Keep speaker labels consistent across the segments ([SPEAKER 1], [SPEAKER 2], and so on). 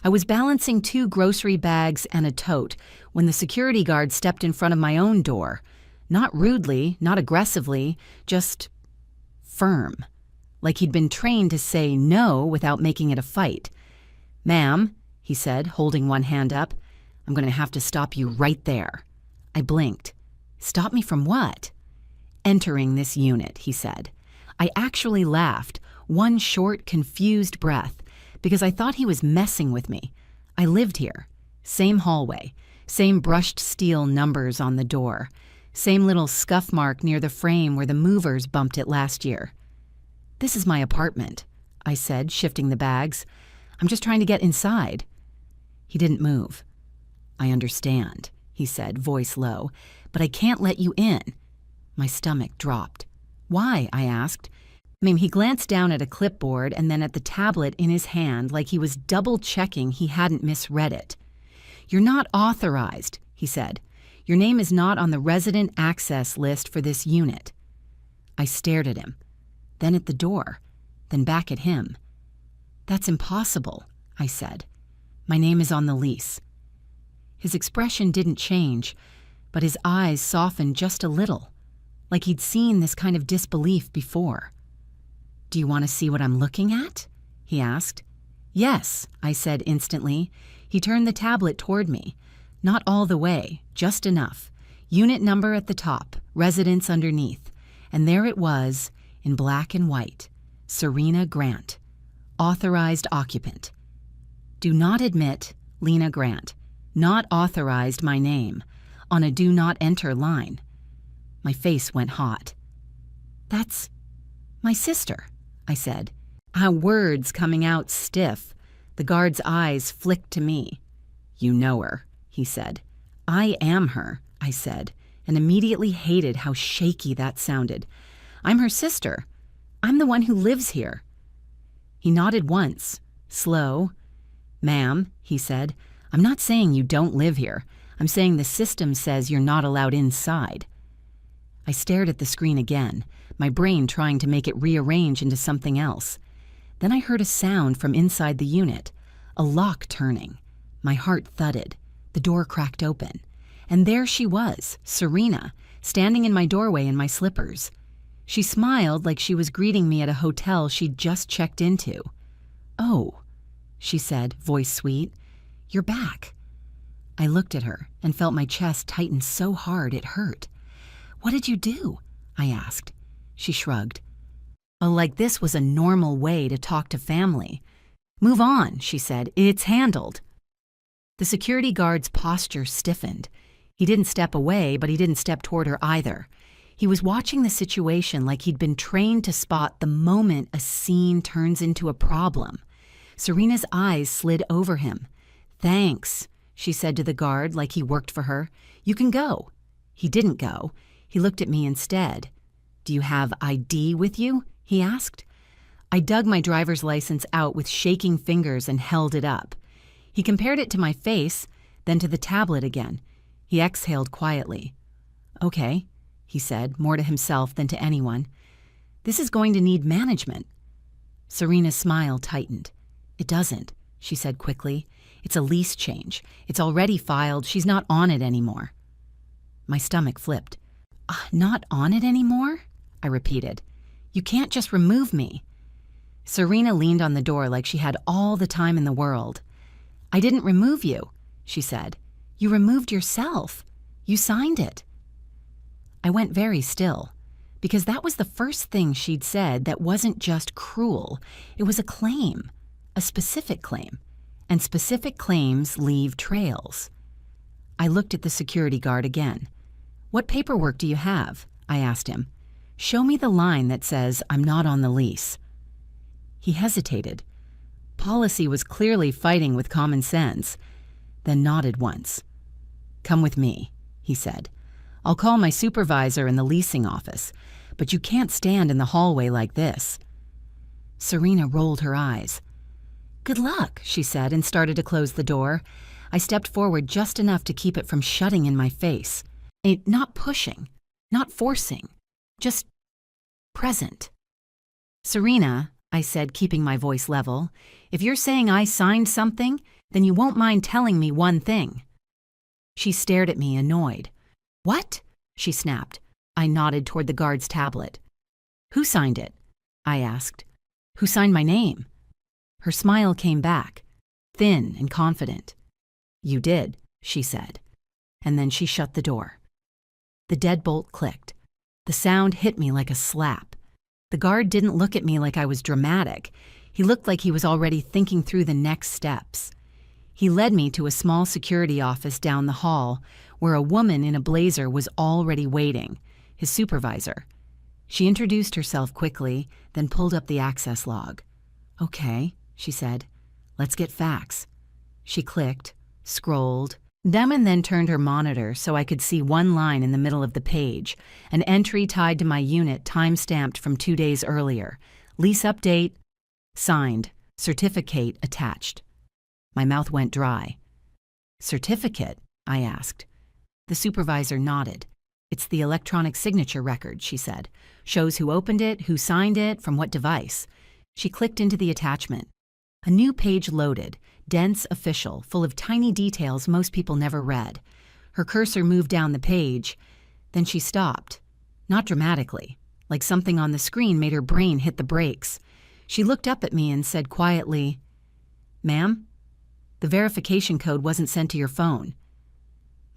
[SPEAKER 1] I was balancing 2 grocery bags and a tote when the security guard stepped in front of my own door. Not rudely, not aggressively, just firm. Like he'd been trained to say no without making it a fight. "Ma'am," he said, holding one hand up, "I'm going to have to stop you right there." I blinked. "Stop me from what?" "Entering this unit," he said. I actually laughed, one short, confused breath, because I thought he was messing with me. I lived here. Same hallway, same brushed steel numbers on the door, same little scuff mark near the frame where the movers bumped it last year. "This is my apartment," I said, shifting the bags. "I'm just trying to get inside." He didn't move. "I understand," he said, voice low, "but I can't let you in." My stomach dropped. "Why?" I asked. He glanced down at a clipboard and then at the tablet in his hand like he was double-checking he hadn't misread it. "You're not authorized," he said. "Your name is not on the resident access list for this unit." I stared at him, then at the door, then back at him. "That's impossible," I said. "My name is on the lease." His expression didn't change, but his eyes softened just a little, like he'd seen this kind of disbelief before. "Do you want to see what I'm looking at?" he asked. "Yes," I said instantly. He turned the tablet toward me. Not all the way, just enough. Unit number at the top, residence underneath. And there it was, in black and white. Serena Grant. Authorized occupant. "Do not admit, Lena Grant. Not authorized my name. On a do not enter line." My face went hot. "That's my sister," I said, words coming out stiff. The guard's eyes flicked to me. "You know her," he said. "I am her," I said, and immediately hated how shaky that sounded. "I'm her sister. I'm the one who lives here." He nodded once, slow. "Ma'am," he said, "I'm not saying you don't live here. I'm saying the system says you're not allowed inside." I stared at the screen again, my brain trying to make it rearrange into something else. Then I heard a sound from inside the unit, a lock turning. My heart thudded. The door cracked open. And there she was, Serena, standing in my doorway in my slippers. She smiled like she was greeting me at a hotel she'd just checked into. "Oh," she said, voice sweet, "you're back." I looked at her and felt my chest tighten so hard it hurt. "What did you do?" I asked. She shrugged. "Oh, like this was a normal way to talk to family." "Move on," she said. "It's handled." The security guard's posture stiffened. He didn't step away, but he didn't step toward her either. He was watching the situation like he'd been trained to spot the moment a scene turns into a problem. Serena's eyes slid over him. "Thanks," she said to the guard like he worked for her. "You can go." He didn't go. He looked at me instead. "Do you have ID with you?" he asked. I dug my driver's license out with shaking fingers and held it up. He compared it to my face, then to the tablet again. He exhaled quietly. "Okay," he said, more to himself than to anyone. "This is going to need management." Serena's smile tightened. "It doesn't," she said quickly. "It's a lease change. It's already filed. She's not on it anymore." My stomach flipped. "Not on it anymore?" I repeated. "You can't just remove me." Serena leaned on the door like she had all the time in the world. "I didn't remove you," she said. "You removed yourself. You signed it." I went very still, because that was the first thing she'd said that wasn't just cruel. It was a claim, a specific claim, and specific claims leave trails. I looked at the security guard again. "What paperwork do you have?" I asked him. "Show me the line that says I'm not on the lease." He hesitated. Policy was clearly fighting with common sense, then nodded once. "Come with me," he said. "I'll call my supervisor in the leasing office, but you can't stand in the hallway like this." Serena rolled her eyes. "Good luck," she said, and started to close the door. I stepped forward just enough to keep it from shutting in my face. Not pushing, not forcing, just present. "Serena," I said, keeping my voice level, "if you're saying I signed something, Then you won't mind telling me one thing." She stared at me, annoyed. "What?" she snapped. I nodded toward the guard's tablet. "Who signed it?" I asked. "Who signed my name?" Her smile came back, thin and confident. "You did," she said. And then she shut the door. The deadbolt clicked. The sound hit me like a slap. The guard didn't look at me like I was dramatic. He looked like he was already thinking through the next steps. He led me to a small security office down the hall where a woman in a blazer was already waiting, his supervisor. She introduced herself quickly, then pulled up the access log. "Okay," she said. "Let's get facts." She clicked, scrolled, and then turned her monitor so I could see one line in the middle of the page, an entry tied to my unit time-stamped from 2 days earlier. Lease update, signed, certificate attached. My mouth went dry. "Certificate?" I asked. The supervisor nodded. "It's the electronic signature record," she said. "Shows who opened it, who signed it, from what device." She clicked into the attachment. A new page loaded, dense, official, full of tiny details most people never read. Her cursor moved down the page. Then she stopped. Not dramatically, like something on the screen made her brain hit the brakes. She looked up at me and said quietly, "Ma'am, the verification code wasn't sent to your phone."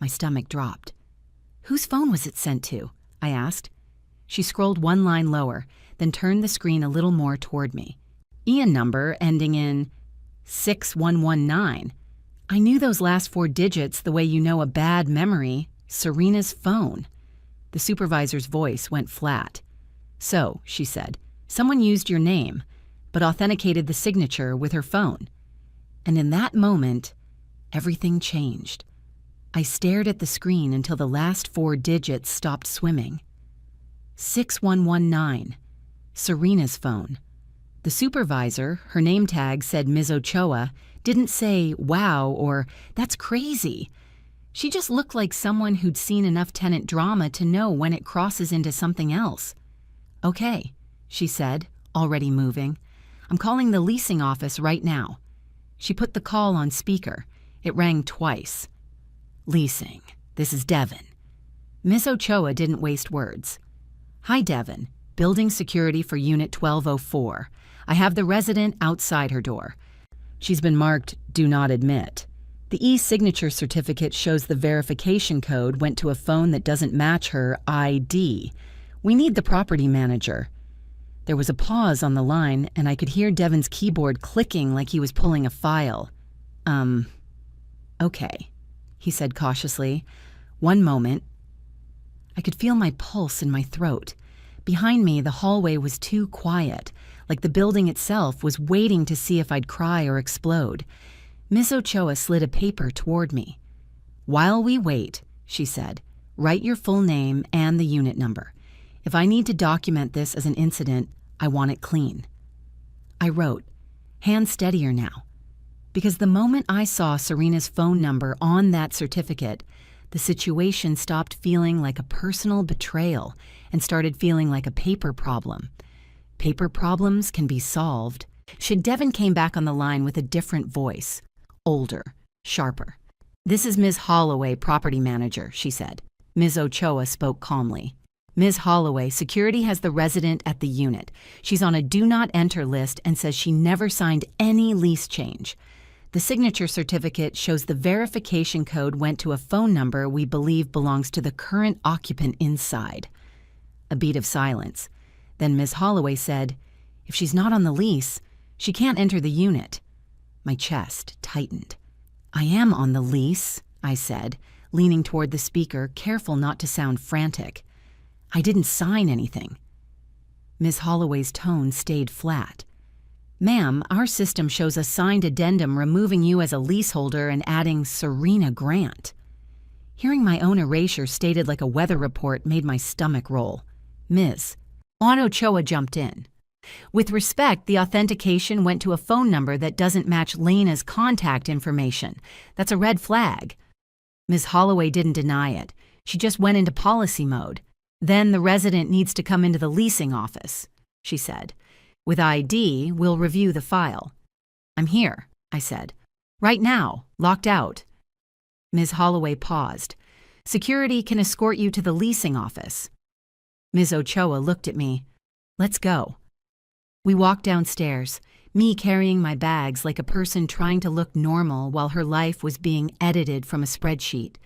[SPEAKER 1] My stomach dropped. "Whose phone was it sent to?" I asked. She scrolled one line lower, then turned the screen a little more toward me. "Ian number ending in 6119. I knew those last 4 digits the way you know a bad memory. Serena's phone." The supervisor's voice went flat. "So," she said, "someone used your name, but authenticated the signature with her phone." And in that moment, everything changed. I stared at the screen until the last 4 digits stopped swimming. 6119. Serena's phone. The supervisor, her name tag said Ms. Ochoa, didn't say, "Wow," or "That's crazy." She just looked like someone who'd seen enough tenant drama to know when it crosses into something else. "Okay," she said, already moving. "I'm calling the leasing office right now." She put the call on speaker. It rang twice. "Leasing. This is Devin." Ms. Ochoa didn't waste words. "Hi, Devin. Building security for Unit 1204. I have the resident outside her door. She's been marked Do Not Admit. The e-signature certificate shows the verification code went to a phone that doesn't match her ID. We need the property manager." There was a pause on the line, and I could hear Devin's keyboard clicking like he was pulling a file. Okay," he said cautiously. "One moment." I could feel my pulse in my throat. Behind me, the hallway was too quiet, like the building itself was waiting to see if I'd cry or explode. Miss Ochoa slid a paper toward me. "While we wait," she said, "write your full name and the unit number. If I need to document this as an incident, I want it clean." I wrote, hand steadier now, because the moment I saw Serena's phone number on that certificate, the situation stopped feeling like a personal betrayal and started feeling like a paper problem. Paper problems can be solved. Devin came back on the line with a different voice, older, sharper. "This is Ms. Holloway, property manager," she said. Ms. Ochoa spoke calmly. "Ms. Holloway, security has the resident at the unit. She's on a do not enter list and says she never signed any lease change. The signature certificate shows the verification code went to a phone number we believe belongs to the current occupant inside." A beat of silence. Then Ms. Holloway said, "If she's not on the lease, she can't enter the unit." My chest tightened. "I am on the lease," I said, leaning toward the speaker, careful not to sound frantic. "I didn't sign anything." Ms. Holloway's tone stayed flat. "Ma'am, our system shows a signed addendum removing you as a leaseholder and adding Serena Grant." Hearing my own erasure stated like a weather report made my stomach roll. "Ms." Aunt Ochoa jumped in. "With respect, the authentication went to a phone number that doesn't match Lena's contact information. That's a red flag." Ms. Holloway didn't deny it. She just went into policy mode. "Then the resident needs to come into the leasing office," she said. "With ID, we'll review the file." "I'm here," I said. Right now, locked out. Ms. Holloway paused. Security can escort you to the leasing office. Ms. Ochoa looked at me. Let's go. We walked downstairs, me carrying my bags like a person trying to look normal while her life was being edited from a spreadsheet.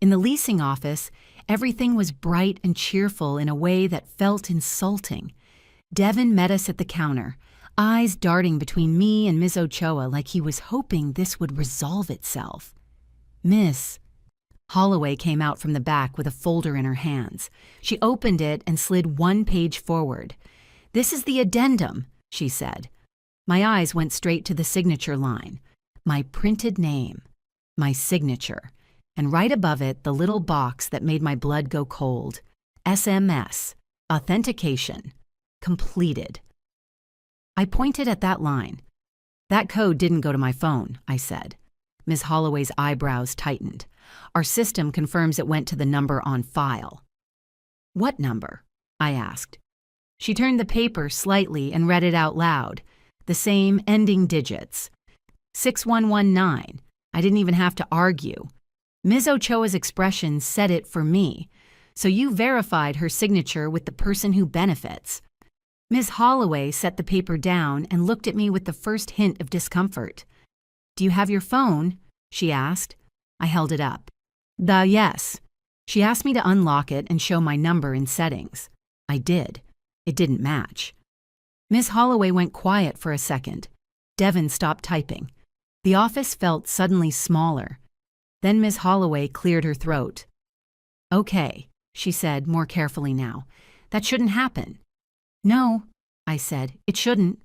[SPEAKER 1] In the leasing office, everything was bright and cheerful in a way that felt insulting. Devin met us at the counter, eyes darting between me and Ms. Ochoa like he was hoping this would resolve itself. Miss Holloway came out from the back with a folder in her hands. She opened it and slid one page forward. This is the addendum, she said. My eyes went straight to the signature line. My printed name. My signature. And right above it, the little box that made my blood go cold. SMS. Authentication. Completed. I pointed at that line. That code didn't go to my phone, I said. Ms. Holloway's eyebrows tightened. Our system confirms it went to the number on file. What number? I asked. She turned the paper slightly and read it out loud. The same ending digits. 6119. I didn't even have to argue. Ms. Ochoa's expression said it for me. So you verified her signature with the person who benefits. Ms. Holloway set the paper down and looked at me with the first hint of discomfort. Do you have your phone? She asked. I held it up. Yes. She asked me to unlock it and show my number in settings. I did. It didn't match. Ms. Holloway went quiet for a second. Devin stopped typing. The office felt suddenly smaller. Then Ms. Holloway cleared her throat. Okay, she said more carefully now. That shouldn't happen. No, I said, it shouldn't.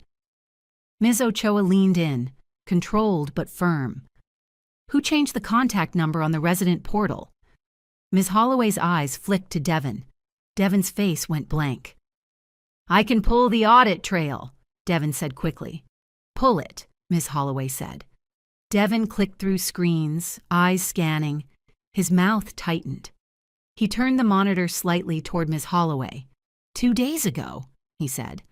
[SPEAKER 1] Ms. Ochoa leaned in, controlled but firm. Who changed the contact number on the resident portal? Ms. Holloway's eyes flicked to Devin. Devin's face went blank. I can pull the audit trail, Devin said quickly. Pull it, Ms. Holloway said. Devin clicked through screens, eyes scanning. His mouth tightened. He turned the monitor slightly toward Ms. Holloway. 2 days ago, he said.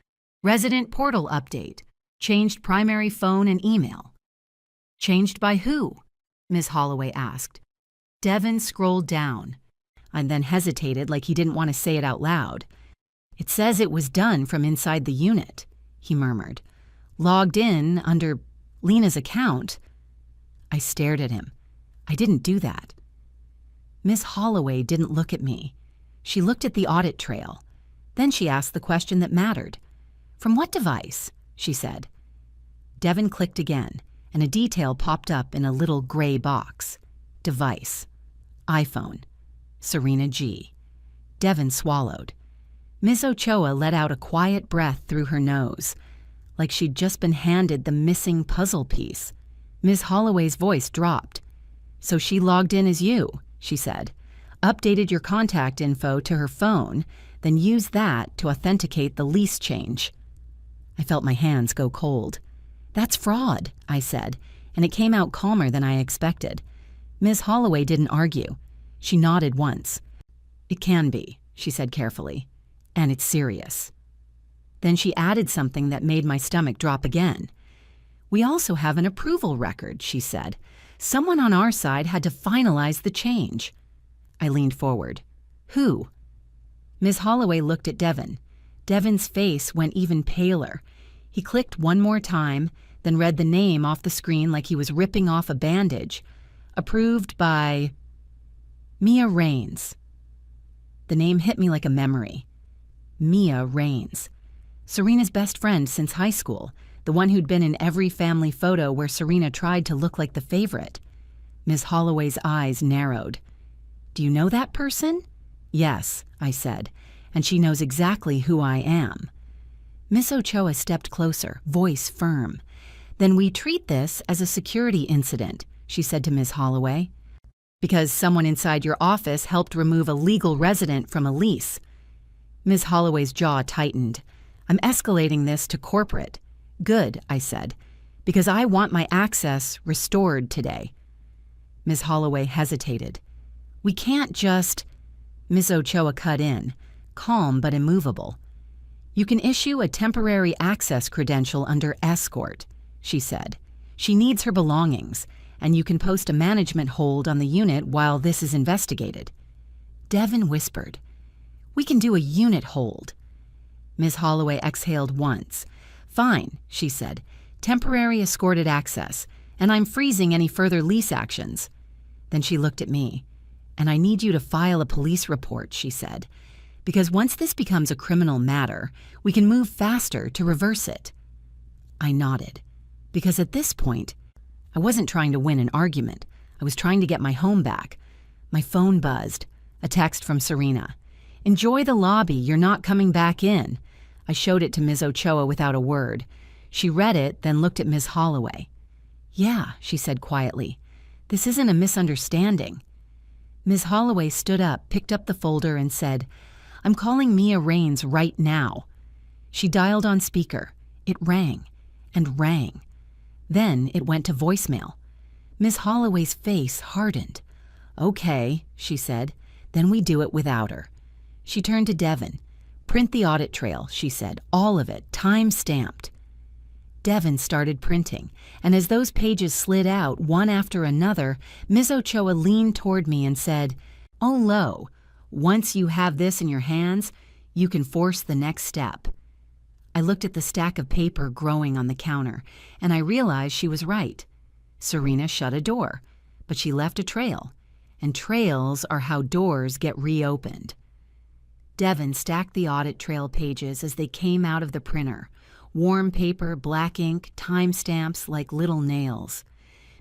[SPEAKER 1] Resident portal update. Changed primary phone and email. Changed by who? Ms. Holloway asked. Devin scrolled down, and then hesitated like he didn't want to say it out loud. It says it was done from inside the unit, he murmured. Logged in under Lena's account. I stared at him. I didn't do that. Miss Holloway didn't look at me. She looked at the audit trail. Then she asked the question that mattered. From what device? She said. Devin clicked again, and a detail popped up in a little gray box. Device. iPhone. Serena G. Devin swallowed. Miss Ochoa let out a quiet breath through her nose, like she'd just been handed the missing puzzle piece. Miss Holloway's voice dropped. So she logged in as you, she said, updated your contact info to her phone, then used that to authenticate the lease change. I felt my hands go cold. That's fraud, I said, and it came out calmer than I expected. Miss Holloway didn't argue. She nodded once. It can be, she said carefully, and it's serious. Then she added something that made my stomach drop again. We also have an approval record, she said. Someone on our side had to finalize the change. I leaned forward. Who? Miss Holloway looked at Devin. Devin's face went even paler. He clicked one more time, then read the name off the screen like he was ripping off a bandage. Approved by Mia Raines. The name hit me like a memory. Mia Raines. Serena's best friend since high school, the one who'd been in every family photo where Serena tried to look like the favorite. Miss Holloway's eyes narrowed. Do you know that person? Yes, I said, and she knows exactly who I am. Miss Ochoa stepped closer, voice firm. Then we treat this as a security incident, she said to Miss Holloway, because someone inside your office helped remove a legal resident from a lease. Miss Holloway's jaw tightened. I'm escalating this to corporate. Good, I said, because I want my access restored today. Miss Holloway hesitated. We can't just... Miss Ochoa cut in, calm but immovable. You can issue a temporary access credential under escort, she said. She needs her belongings, and you can post a management hold on the unit while this is investigated. Devin whispered, "We can do a unit hold." Ms. Holloway exhaled once. "Fine," she said. "Temporary escorted access, and I'm freezing any further lease actions." Then she looked at me. "And I need you to file a police report," she said, "because once this becomes a criminal matter, we can move faster to reverse it." I nodded, because at this point, I wasn't trying to win an argument. I was trying to get my home back. My phone buzzed. A text from Serena. "Enjoy the lobby, you're not coming back in." I showed it to Ms. Ochoa without a word. She read it, then looked at Ms. Holloway. "Yeah," she said quietly. "This isn't a misunderstanding." Ms. Holloway stood up, picked up the folder, and said, "I'm calling Mia Raines right now." She dialed on speaker. It rang and rang. Then it went to voicemail. Ms. Holloway's face hardened. "Okay," she said. "Then we do it without her." She turned to Devin. "Print the audit trail," she said. "All of it, time-stamped." Devin started printing, and as those pages slid out one after another, Ms. Ochoa leaned toward me and said, "Oh, Lo, once you have this in your hands, you can force the next step." I looked at the stack of paper growing on the counter, and I realized she was right. Serena shut a door, but she left a trail, and trails are how doors get reopened. Devin stacked the audit trail pages as they came out of the printer. Warm paper, black ink, timestamps like little nails.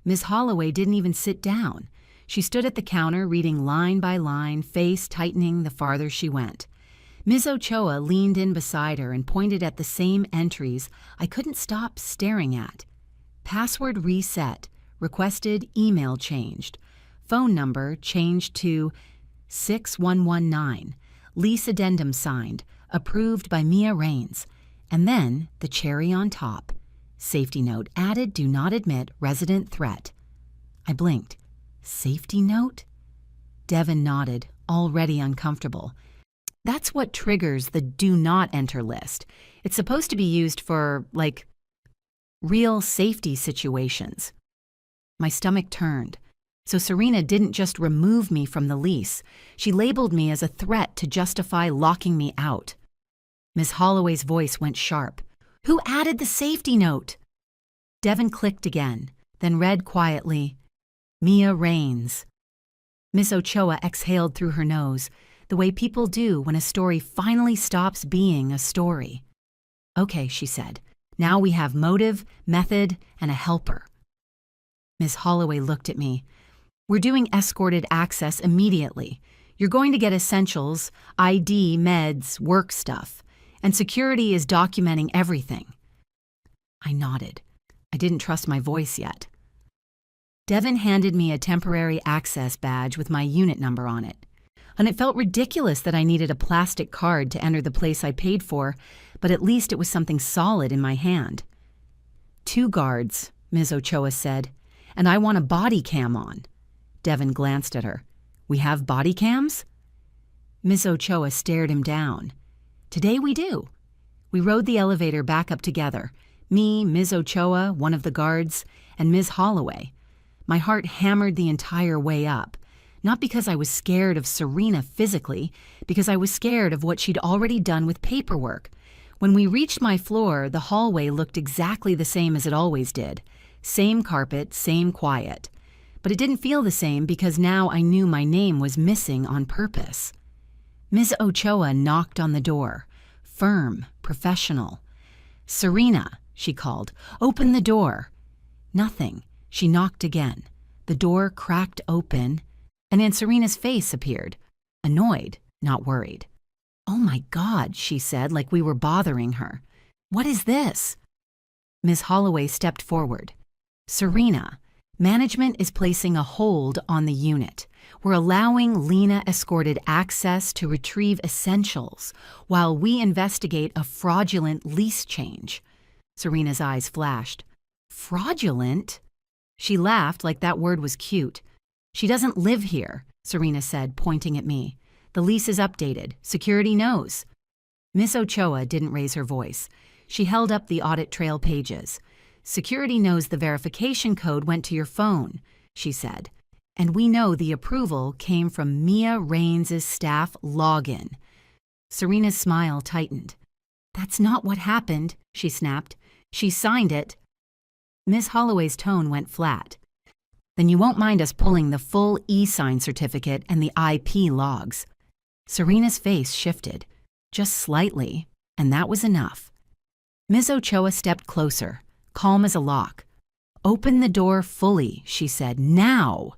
[SPEAKER 1] Ms. Holloway didn't even sit down. She stood at the counter reading line by line, face tightening the farther she went. Ms. Ochoa leaned in beside her and pointed at the same entries I couldn't stop staring at. Password reset. Requested email changed. Phone number changed to 6119. Lease addendum signed. Approved by Mia Raines. And then the cherry on top. Safety note added, do not admit resident threat. I blinked. Safety note? Devin nodded, already uncomfortable. That's what triggers the do not enter list. It's supposed to be used for, like, real safety situations. My stomach turned. So Serena didn't just remove me from the lease. She labeled me as a threat to justify locking me out. Ms. Holloway's voice went sharp. "Who added the safety note?" Devin clicked again, then read quietly, "Mia Raines." Miss Ochoa exhaled through her nose, the way people do when a story finally stops being a story. "Okay," she said. "Now we have motive, method, and a helper." Miss Holloway looked at me. "We're doing escorted access immediately. You're going to get essentials, ID, meds, work stuff, and security is documenting everything." I nodded. I didn't trust my voice yet. Devin handed me a temporary access badge with my unit number on it. And it felt ridiculous that I needed a plastic card to enter the place I paid for, but at least it was something solid in my hand. "2 guards," Ms. Ochoa said, "and I want a body cam on." Devin glanced at her. "We have body cams?" Ms. Ochoa stared him down. "Today we do." We rode the elevator back up together. Me, Ms. Ochoa, one of the guards, and Ms. Holloway. My heart hammered the entire way up. Not because I was scared of Serena physically, because I was scared of what she'd already done with paperwork. When we reached my floor, the hallway looked exactly the same as it always did. Same carpet, same quiet. But it didn't feel the same because now I knew my name was missing on purpose. Ms. Ochoa knocked on the door. Firm, professional. "Serena," she called, "open the door." Nothing. She knocked again. The door cracked open, and then Serena's face appeared. Annoyed, not worried. "Oh my God," she said, like we were bothering her. "What is this?" Ms. Holloway stepped forward. "Serena, management is placing a hold on the unit. We're allowing Lena-escorted access to retrieve essentials while we investigate a fraudulent lease change." Serena's eyes flashed. "Fraudulent?" She laughed like that word was cute. "She doesn't live here," Serena said, pointing at me. "The lease is updated. Security knows." Miss Ochoa didn't raise her voice. She held up the audit trail pages. Security knows the verification code went to your phone, she said. And we know the approval came from Mia Raines' staff login. Serena's smile tightened. That's not what happened, she snapped. She signed it. Ms. Holloway's tone went flat. Then you won't mind us pulling the full e-sign certificate and the IP logs. Serena's face shifted, just slightly, and that was enough. Ms. Ochoa stepped closer, calm as a lock. Open the door fully, she said, now.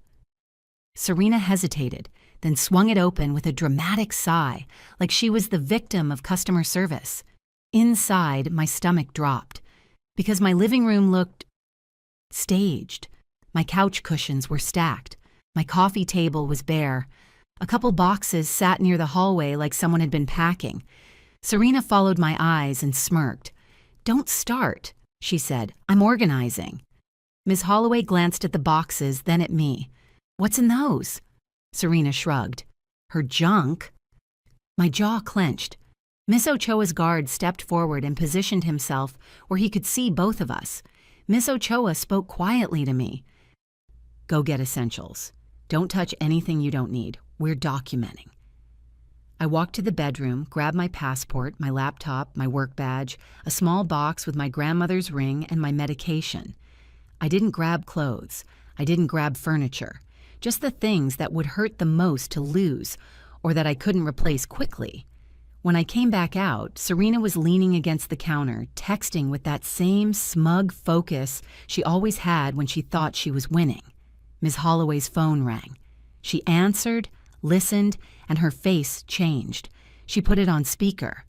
[SPEAKER 1] Serena hesitated, then swung it open with a dramatic sigh, like she was the victim of customer service. Inside, my stomach dropped, because my living room looked staged. My couch cushions were stacked. My coffee table was bare. A couple boxes sat near the hallway like someone had been packing. Serena followed my eyes and smirked. Don't start, she said. I'm organizing. Ms. Holloway glanced at the boxes, then at me. What's in those? Serena shrugged. Her junk? My jaw clenched. Miss Ochoa's guard stepped forward and positioned himself where he could see both of us. Miss Ochoa spoke quietly to me. Go get essentials. Don't touch anything you don't need. We're documenting. I walked to the bedroom, grabbed my passport, my laptop, my work badge, a small box with my grandmother's ring, and my medication. I didn't grab clothes. I didn't grab furniture. Just the things that would hurt the most to lose, or that I couldn't replace quickly. When I came back out, Serena was leaning against the counter, texting with that same smug focus she always had when she thought she was winning. Ms. Holloway's phone rang. She answered, listened, and her face changed. She put it on speaker.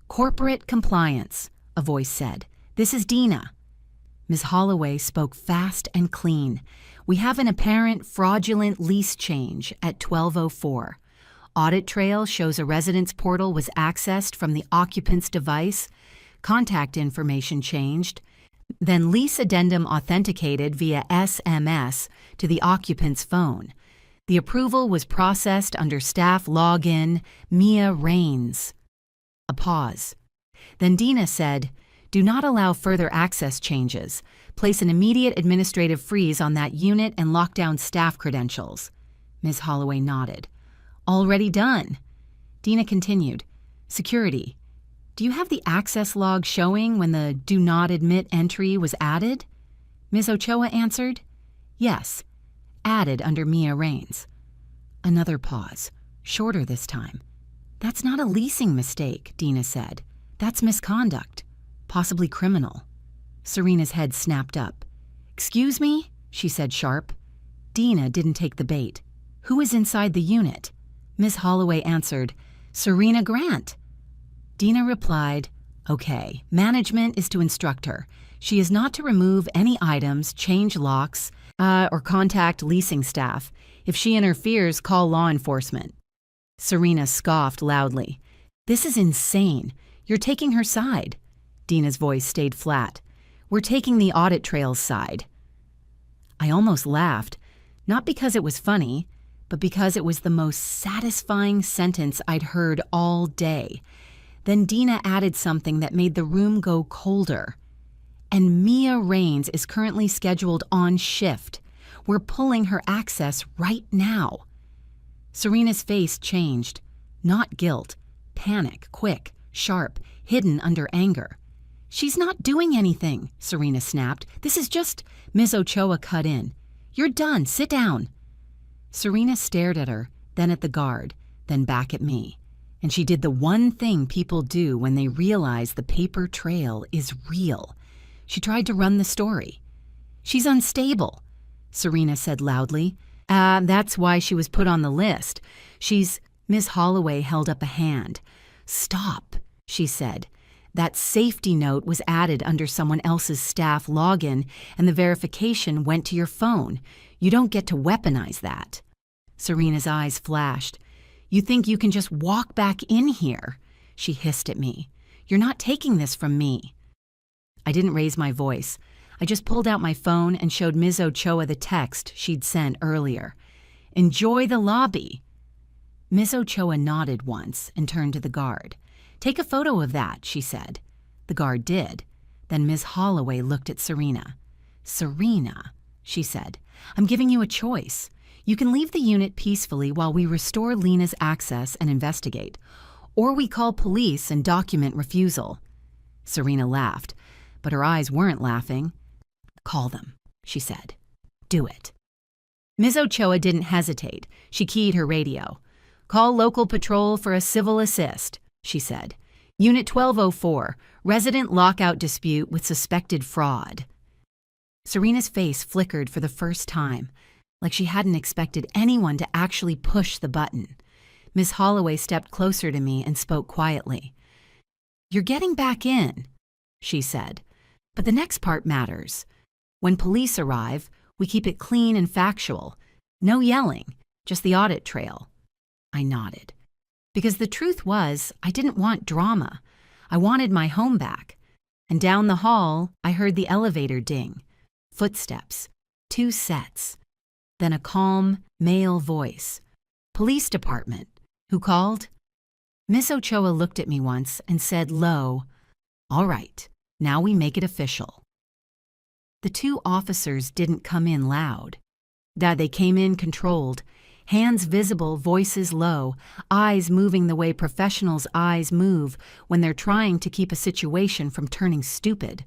[SPEAKER 1] Corporate compliance, a voice said. This is Dina. Ms. Holloway spoke fast and clean. We have an apparent fraudulent lease change at 12:04. Audit trail shows a residence portal was accessed from the occupant's device. Contact information changed. Then lease addendum authenticated via SMS to the occupant's phone. The approval was processed under staff login Mia Raines. A pause. Then Dina said, do not allow further access changes. Place an immediate administrative freeze on that unit and lock down staff credentials. Ms. Holloway nodded. Already done. Dina continued. Security. Do you have the access log showing when the do not admit entry was added? Ms. Ochoa answered. Yes. Added under Mia Raines. Another pause. Shorter this time. That's not a leasing mistake, Dina said. That's misconduct. Possibly criminal. Serena's head snapped up. Excuse me? She said sharp. Dina didn't take the bait. Who is inside the unit? Ms. Holloway answered, Serena Grant. Dina replied, okay, management is to instruct her. She is not to remove any items, change locks, or contact leasing staff. If she interferes, call law enforcement. Serena scoffed loudly. This is insane. You're taking her side. Dina's voice stayed flat. We're taking the audit trail's side. I almost laughed, not because it was funny, but because it was the most satisfying sentence I'd heard all day. Then Dina added something that made the room go colder. And Mia Raines is currently scheduled on shift. We're pulling her access right now. Serena's face changed. Not guilt. Panic, quick, sharp, hidden under anger. She's not doing anything, Serena snapped. This is just... Ms. Ochoa cut in. You're done. Sit down. Serena stared at her, then at the guard, then back at me. And she did the one thing people do when they realize the paper trail is real. She tried to run the story. She's unstable, Serena said loudly. That's why she was put on the list. Ms. Holloway held up a hand. Stop, she said. That safety note was added under someone else's staff login, and the verification went to your phone. You don't get to weaponize that. Serena's eyes flashed. You think you can just walk back in here? She hissed at me. You're not taking this from me. I didn't raise my voice. I just pulled out my phone and showed Ms. Ochoa the text she'd sent earlier. Enjoy the lobby. Ms. Ochoa nodded once and turned to the guard. Take a photo of that, she said. The guard did. Then Ms. Holloway looked at Serena. "Serena," she said, "I'm giving you a choice. You can leave the unit peacefully while we restore Lena's access and investigate, or we call police and document refusal." Serena laughed, but her eyes weren't laughing. "Call them," she said. "Do it." Ms. Ochoa didn't hesitate. She keyed her radio. "Call local patrol for a civil assist," she said. "Unit 1204, resident lockout dispute with suspected fraud." Serena's face flickered for the first time, like she hadn't expected anyone to actually push the button. Miss Holloway stepped closer to me and spoke quietly. "You're getting back in," she said. "But the next part matters. When police arrive, we keep it clean and factual. No yelling, just the audit trail." I nodded. Because the truth was, I didn't want drama. I wanted my home back. And down the hall, I heard the elevator ding. Footsteps. 2 sets. Then a calm, male voice. "Police department. Who called?" Miss Ochoa looked at me once and said low, "All right, now we make it official." The 2 officers didn't come in loud. They came in controlled, hands visible, voices low, eyes moving the way professionals' eyes move when they're trying to keep a situation from turning stupid.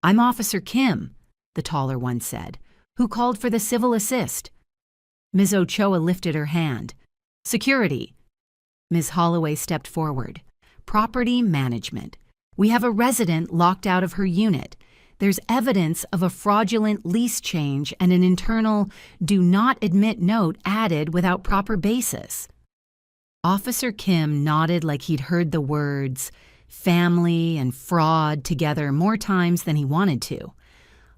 [SPEAKER 1] "I'm Officer Kim," the taller one said. "Who called for the civil assist?" Ms. Ochoa lifted her hand. "Security." Ms. Holloway stepped forward. "Property management. We have a resident locked out of her unit. There's evidence of a fraudulent lease change and an internal do not admit note added without proper basis." Officer Kim nodded like he'd heard the words family and fraud together more times than he wanted to.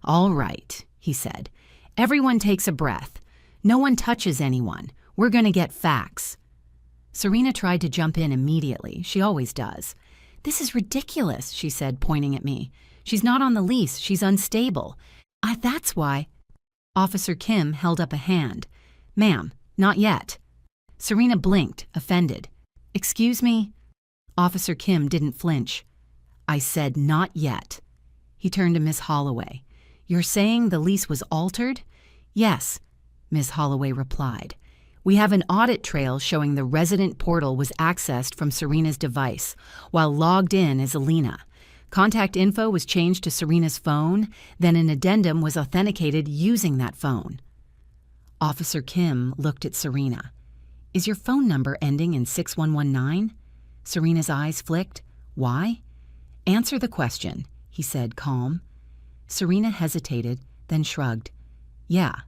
[SPEAKER 1] "All right," he said. "Everyone takes a breath. No one touches anyone. We're going to get facts." Serena tried to jump in immediately. She always does. "This is ridiculous," she said, pointing at me. "She's not on the lease. She's unstable. That's why." Officer Kim held up a hand. "Ma'am, not yet." Serena blinked, offended. "Excuse me?" Officer Kim didn't flinch. "I said not yet." He turned to Miss Holloway. "You're saying the lease was altered?" "Yes," Miss Holloway replied. "We have an audit trail showing the resident portal was accessed from Serena's device while logged in as Alina. Contact info was changed to Serena's phone, then an addendum was authenticated using that phone." Officer Kim looked at Serena. "Is your phone number ending in 6119? Serena's eyes flicked. "Why?" "Answer the question," he said, calm. Serena hesitated, then shrugged. "Yeah."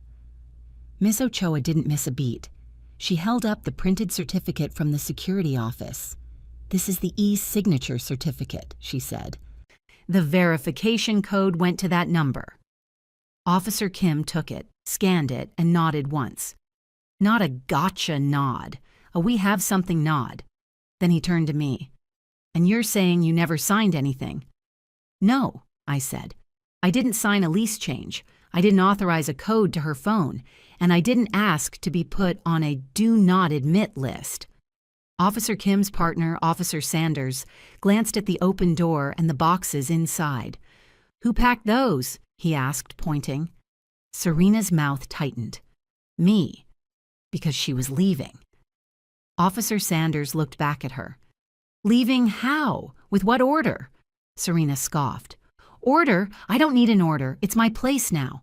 [SPEAKER 1] Miss Ochoa didn't miss a beat. She held up the printed certificate from the security office. "This is the e-signature certificate," she said. "The verification code went to that number." Officer Kim took it, scanned it, and nodded once. Not a gotcha nod, a we have something nod. Then he turned to me. "And you're saying you never signed anything?" "No," I said. "I didn't sign a lease change. I didn't authorize a code to her phone, and I didn't ask to be put on a do not admit list." Officer Kim's partner, Officer Sanders, glanced at the open door and the boxes inside. "Who packed those?" he asked, pointing. Serena's mouth tightened. "Me," because she was leaving. Officer Sanders looked back at her. "Leaving how? With what order?" Serena scoffed. "Order? I don't need an order. It's my place now."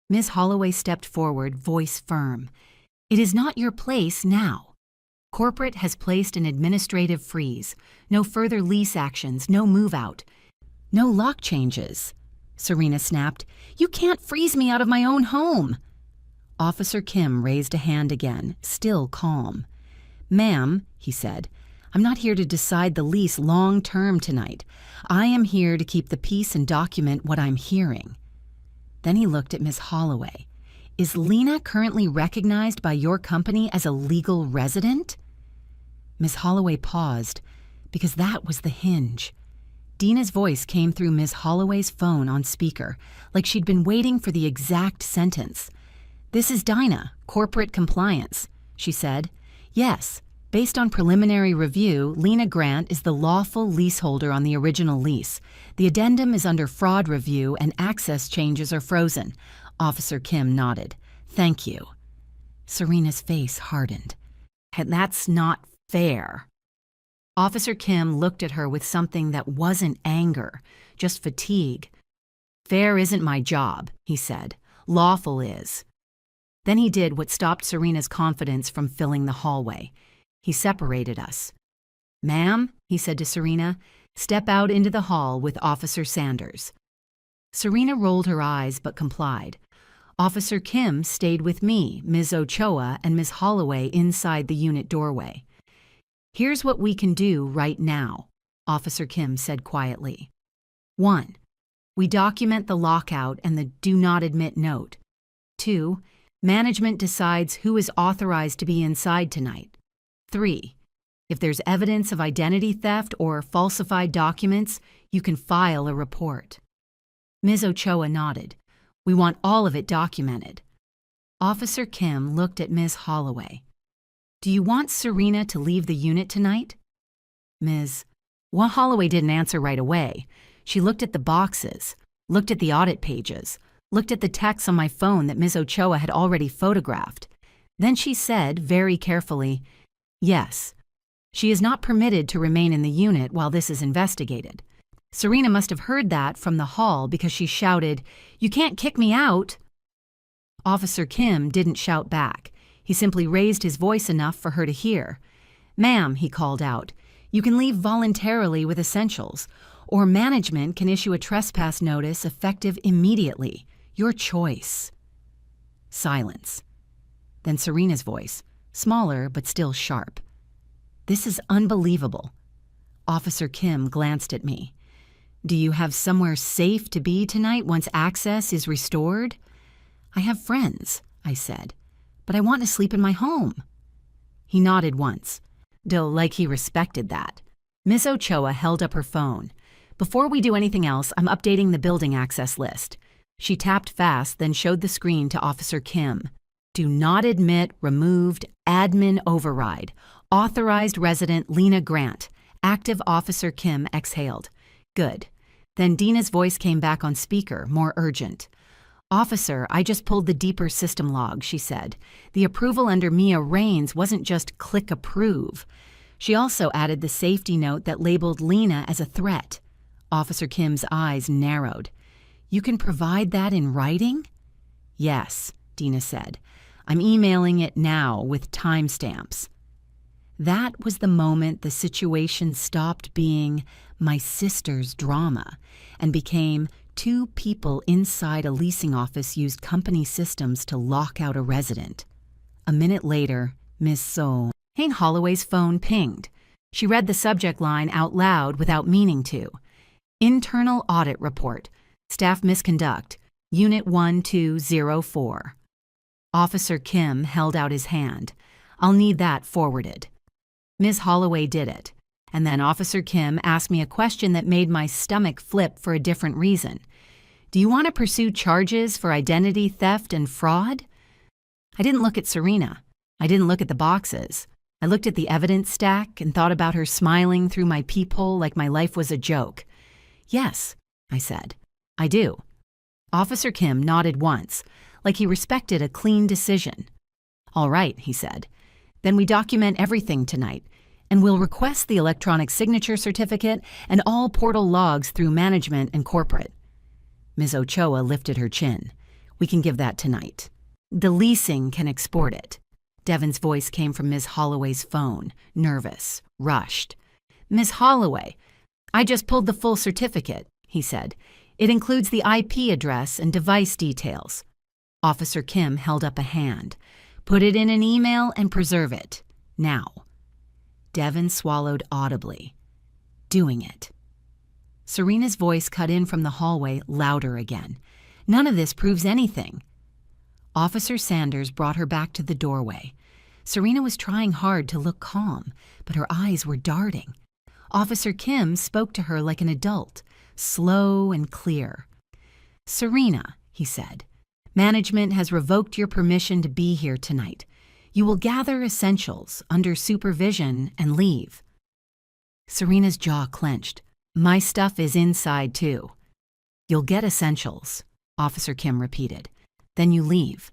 [SPEAKER 1] Miss Holloway stepped forward, voice firm. "It is not your place now. Corporate has placed an administrative freeze. No further lease actions, no move out. No lock changes." Serena snapped. "You can't freeze me out of my own home." Officer Kim raised a hand again, still calm. "Ma'am," he said, "I'm not here to decide the lease long-term tonight. I am here to keep the peace and document what I'm hearing." Then he looked at Miss Holloway. "Is Lena currently recognized by your company as a legal resident?" Miss Holloway paused, because that was the hinge. Dina's voice came through Miss Holloway's phone on speaker, like she'd been waiting for the exact sentence. "This is Dinah, corporate compliance," she said. "Yes." Based on preliminary review, Lena Grant is the lawful leaseholder on the original lease. The addendum is under fraud review and access changes are frozen. Officer Kim nodded. Thank you. Serena's face hardened. And that's not fair. Officer Kim looked at her with something that wasn't anger, just fatigue. Fair isn't my job, he said. Lawful is. Then he did what stopped Serena's confidence from filling the hallway. He separated us. Ma'am, he said to Serena, step out into the hall with Officer Sanders. Serena rolled her eyes but complied. Officer Kim stayed with me, Ms. Ochoa, and Ms. Holloway inside the unit doorway. Here's what we can do right now, Officer Kim said quietly. 1. We document the lockout and the do not admit note. 2. Management decides who is authorized to be inside tonight. 3. If there's evidence of identity theft or falsified documents, you can file a report. Ms. Ochoa nodded. We want all of it documented. Officer Kim looked at Ms. Holloway. Do you want Serena to leave the unit tonight? Well, Holloway didn't answer right away. She looked at the boxes, looked at the audit pages, looked at the texts on my phone that Ms. Ochoa had already photographed. Then she said, very carefully, yes. She is not permitted to remain in the unit while this is investigated. Serena must have heard that from the hall because she shouted, You can't kick me out! Officer Kim didn't shout back. He simply raised his voice enough for her to hear. Ma'am, he called out, you can leave voluntarily with essentials, or management can issue a trespass notice effective immediately. Your choice. Silence. Then Serena's voice, smaller but still sharp. This is unbelievable. Officer Kim glanced at me. Do you have somewhere safe to be tonight once access is restored? I have friends, I said, but I want to sleep in my home. He nodded once, though like he respected that. Miss Ochoa held up her phone. Before we do anything else, I'm updating the building access list. She tapped fast, then showed the screen to Officer Kim. Do not admit, removed, admin override. Authorized resident Lena Grant. Active Officer Kim exhaled. Good. Then Dina's voice came back on speaker, more urgent. Officer, I just pulled the deeper system log, she said. The approval under Mia Raines wasn't just click approve. She also added the safety note that labeled Lena as a threat. Officer Kim's eyes narrowed. You can provide that in writing? Yes, Dina said. I'm emailing it now with timestamps. That was the moment the situation stopped being my sister's drama and became two people inside a leasing office used company systems to lock out a resident. A minute later, Miss Hayne Holloway's phone pinged. She read the subject line out loud without meaning to. Internal Audit Report. Staff Misconduct. Unit 1204. Officer Kim held out his hand. I'll need that forwarded. Ms. Holloway did it. And then Officer Kim asked me a question that made my stomach flip for a different reason. Do you want to pursue charges for identity theft and fraud? I didn't look at Serena. I didn't look at the boxes. I looked at the evidence stack and thought about her smiling through my peephole like my life was a joke. Yes, I said. I do. Officer Kim nodded once, like he respected a clean decision. All right, he said. Then we document everything tonight, and we'll request the electronic signature certificate and all portal logs through management and corporate. Ms. Ochoa lifted her chin. We can give that tonight. The leasing can export it. Devon's voice came from Ms. Holloway's phone, nervous, rushed. Ms. Holloway, I just pulled the full certificate, he said. It includes the IP address and device details. Officer Kim held up a hand. Put it in an email and preserve it. Now. Devon swallowed audibly. Doing it. Serena's voice cut in from the hallway, louder again. None of this proves anything. Officer Sanders brought her back to the doorway. Serena was trying hard to look calm, but her eyes were darting. Officer Kim spoke to her like an adult, slow and clear. Serena, he said, management has revoked your permission to be here tonight. You will gather essentials under supervision and leave. Serena's jaw clenched. My stuff is inside too. You'll get essentials, Officer Kim repeated. Then you leave.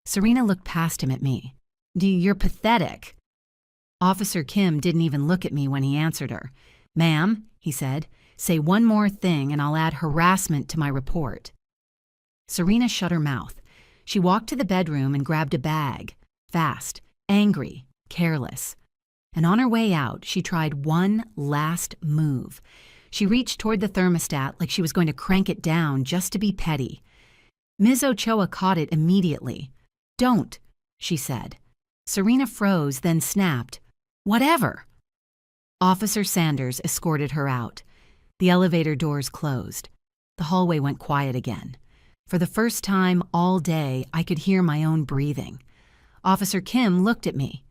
[SPEAKER 1] Serena looked past him at me. You're pathetic. Officer Kim didn't even look at me when he answered her. Ma'am, he said, say one more thing and I'll add harassment to my report. Serena shut her mouth. She walked to the bedroom and grabbed a bag. Fast, angry, careless. And on her way out, she tried one last move. She reached toward the thermostat like she was going to crank it down just to be petty. Ms. Ochoa caught it immediately. Don't, she said. Serena froze, then snapped. Whatever. Officer Sanders escorted her out. The elevator doors closed. The hallway went quiet again. For the first time all day, I could hear my own breathing. Officer Kim looked at me.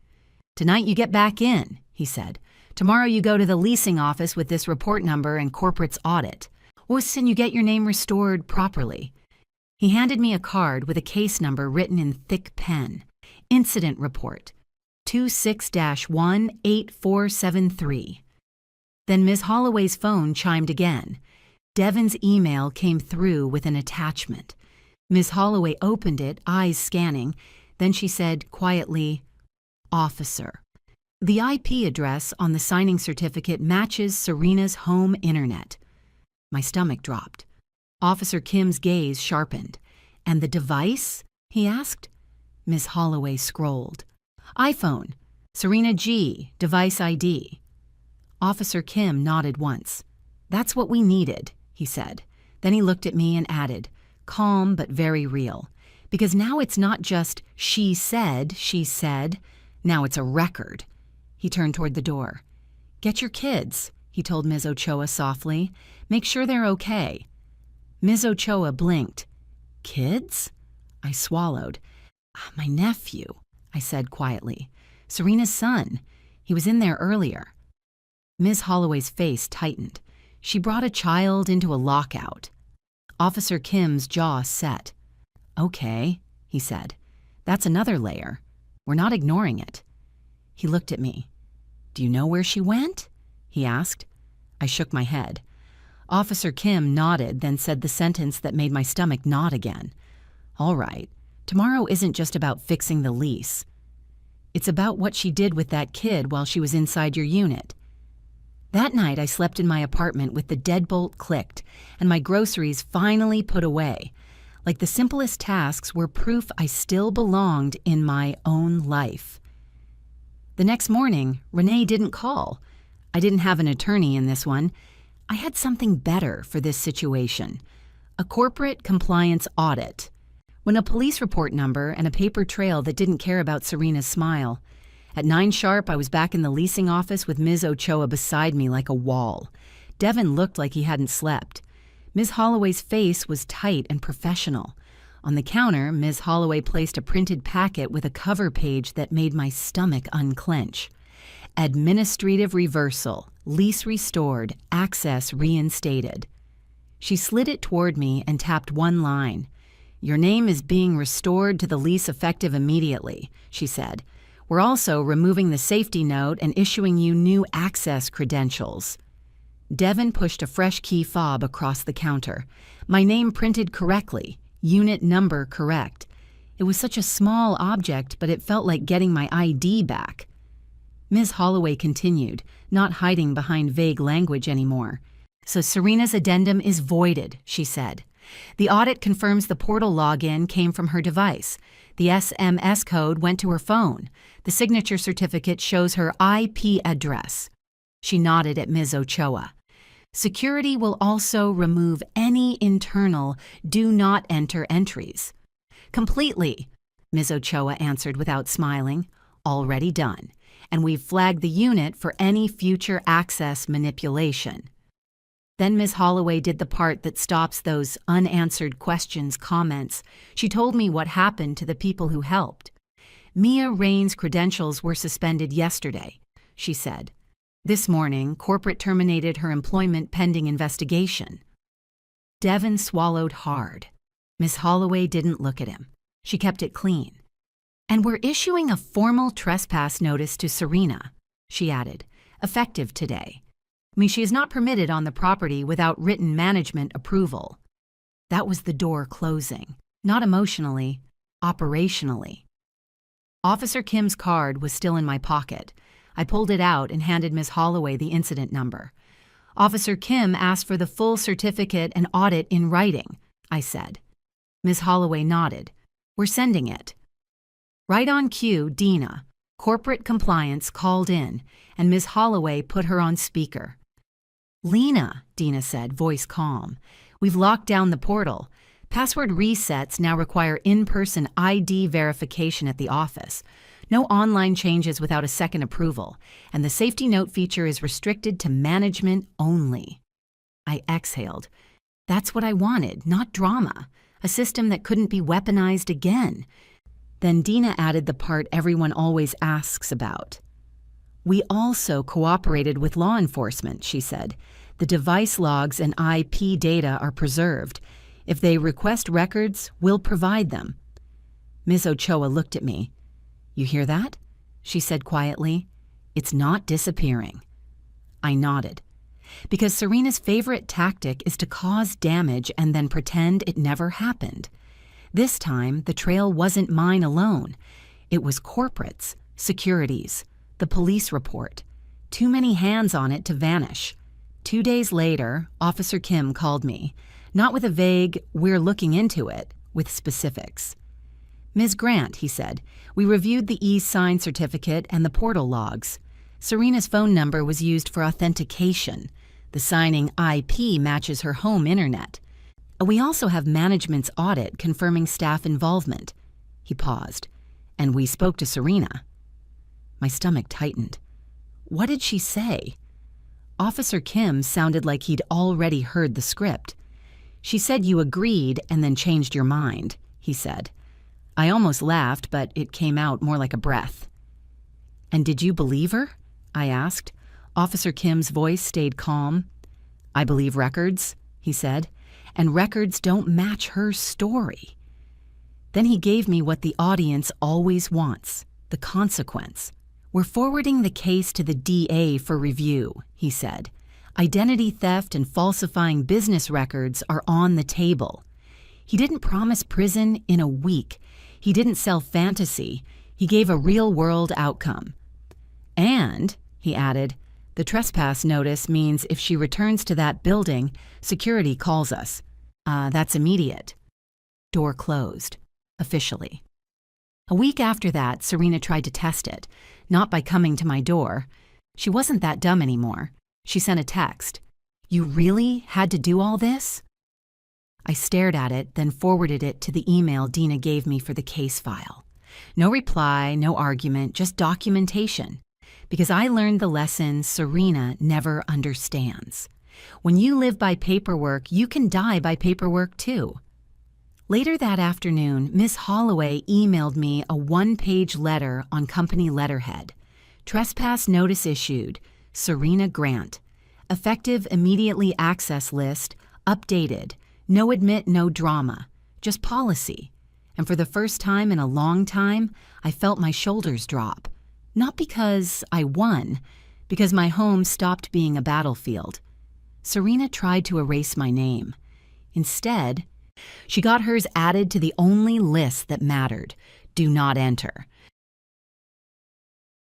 [SPEAKER 1] Tonight you get back in, he said. Tomorrow you go to the leasing office with this report number and corporate's audit. And you get your name restored properly. He handed me a card with a case number written in thick pen. Incident report, 26-18473. Then Ms. Holloway's phone chimed again. Devon's email came through with an attachment. Ms. Holloway opened it, eyes scanning. Then she said quietly, Officer. The IP address on the signing certificate matches Serena's home internet. My stomach dropped. Officer Kim's gaze sharpened. And the device? He asked. Ms. Holloway scrolled. iPhone. Serena G. Device ID. Officer Kim nodded once. That's what we needed, he said. Then he looked at me and added, calm but very real. Because now it's not just she said, now it's a record. He turned toward the door. Get your kids, he told Ms. Ochoa softly. Make sure they're okay. Ms. Ochoa blinked. Kids? I swallowed. My nephew, I said quietly. Serena's son. He was in there earlier. Ms. Holloway's face tightened. She brought a child into a lockout. Officer Kim's jaw set. Okay, he said. That's another layer. We're not ignoring it. He looked at me. Do you know where she went? He asked. I shook my head. Officer Kim nodded, then said the sentence that made my stomach knot again. All right, tomorrow isn't just about fixing the lease. It's about what she did with that kid while she was inside your unit. That night I slept in my apartment with the deadbolt clicked and my groceries finally put away. Like the simplest tasks were proof I still belonged in my own life. The next morning, Renee didn't call. I didn't have an attorney in this one. I had something better for this situation. A corporate compliance audit. When a police report number and a paper trail that didn't care about Serena's smile. At 9 sharp, I was back in the leasing office with Ms. Ochoa beside me like a wall. Devon looked like he hadn't slept. Ms. Holloway's face was tight and professional. On the counter, Ms. Holloway placed a printed packet with a cover page that made my stomach unclench. Administrative reversal, lease restored, access reinstated. She slid it toward me and tapped one line. Your name is being restored to the lease effective immediately, she said. We're also removing the safety note and issuing you new access credentials. Devon pushed a fresh key fob across the counter. My name printed correctly, unit number correct. It was such a small object, but it felt like getting my ID back. Ms. Holloway continued, not hiding behind vague language anymore. So Serena's addendum is voided, she said. The audit confirms the portal login came from her device. The SMS code went to her phone. The signature certificate shows her IP address. She nodded at Ms. Ochoa. Security will also remove any internal do not enter entries. Completely, Ms. Ochoa answered without smiling. Already done. And we've flagged the unit for any future access manipulation. Then Ms. Holloway did the part that stops those unanswered questions comments. She told me what happened to the people who helped. Mia Rain's credentials were suspended yesterday, she said. This morning, corporate terminated her employment pending investigation. Devon swallowed hard. Ms. Holloway didn't look at him. She kept it clean. "And we're issuing a formal trespass notice to Serena," she added, "effective today. She is not permitted on the property without written management approval." That was the door closing, not emotionally, operationally. Officer Kim's card was still in my pocket. I pulled it out and handed Ms. Holloway the incident number. "Officer Kim asked for the full certificate and audit in writing," I said. Ms. Holloway nodded. "We're sending it." Right on cue, Dina, corporate compliance, called in, and Ms. Holloway put her on speaker. "Lena," Dina said, voice calm, "we've locked down the portal. Password resets now require in-person ID verification at the office. No online changes without a second approval, and the safety note feature is restricted to management only." I exhaled. That's what I wanted, not drama. A system that couldn't be weaponized again. Then Dina added the part everyone always asks about. "We also cooperated with law enforcement," she said. "The device logs and IP data are preserved. If they request records, we'll provide them." Ms. Ochoa looked at me. "You hear that?" she said quietly. "It's not disappearing." I nodded. Because Serena's favorite tactic is to cause damage and then pretend it never happened. This time, the trail wasn't mine alone. It was corporate's, security's, the police report. Too many hands on it to vanish. 2 days later, Officer Kim called me, not with a vague, "we're looking into it," with specifics. "Ms. Grant," he said, "we reviewed the e-sign certificate and the portal logs. Serena's phone number was used for authentication. The signing IP matches her home internet. We also have management's audit confirming staff involvement." He paused. "And we spoke to Serena." My stomach tightened. What did she say? Officer Kim sounded like he'd already heard the script. "She said you agreed and then changed your mind," he said. I almost laughed, but it came out more like a breath. "And did you believe her?" I asked. Officer Kim's voice stayed calm. "I believe records," he said, "and records don't match her story." Then he gave me what the audience always wants, the consequence. "We're forwarding the case to the DA for review," he said. "Identity theft and falsifying business records are on the table." He didn't promise prison in a week. He didn't sell fantasy. He gave a real-world outcome. "And," he added, "the trespass notice means if she returns to that building, security calls us. That's immediate." Door closed, officially. A week after that, Serena tried to test it, not by coming to my door. She wasn't that dumb anymore. She sent a text. "You really had to do all this?" I stared at it, then forwarded it to the email Dina gave me for the case file. No reply, no argument, just documentation. Because I learned the lesson Serena never understands. When you live by paperwork, you can die by paperwork too. Later that afternoon, Miss Holloway emailed me a 1-page letter on company letterhead. "Trespass notice issued. Serena Grant. Effective immediately access list, updated. No admit, no drama. Just policy." And for the first time in a long time, I felt my shoulders drop. Not because I won, because my home stopped being a battlefield. Serena tried to erase my name. Instead, she got hers added to the only list that mattered: "Do not enter."